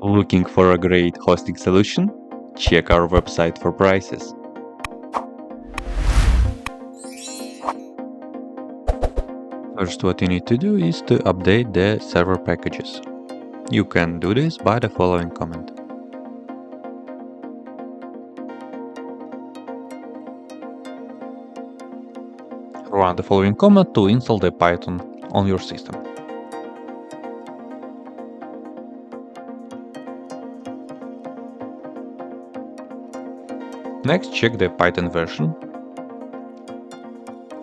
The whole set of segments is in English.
Looking for a great hosting solution? Check our website for prices. First, what you need to do is to update the server packages. You can do this by the following command. Run the following command to install the Python on your system. Next, check the Python version.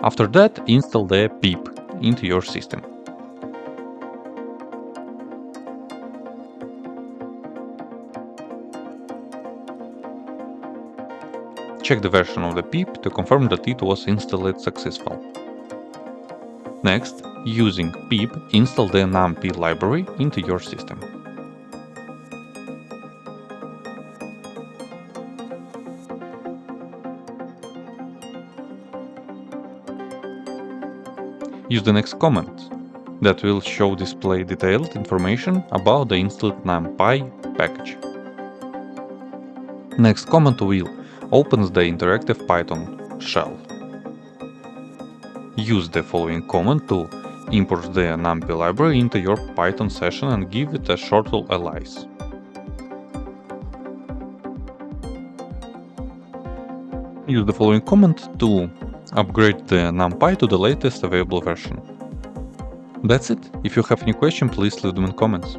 After that, install the pip into your system. Check the version of the pip to confirm that it was installed successful. Next, using pip, install the NumPy library into your system. Use the next command that will display detailed information about the installed NumPy package. Next command will open the interactive Python shell. Use the following command to import the NumPy library into your Python session and give it a shortful alias. Use the following command to upgrade the NumPy to the latest available version. That's it. If you have any question, please leave them in comments.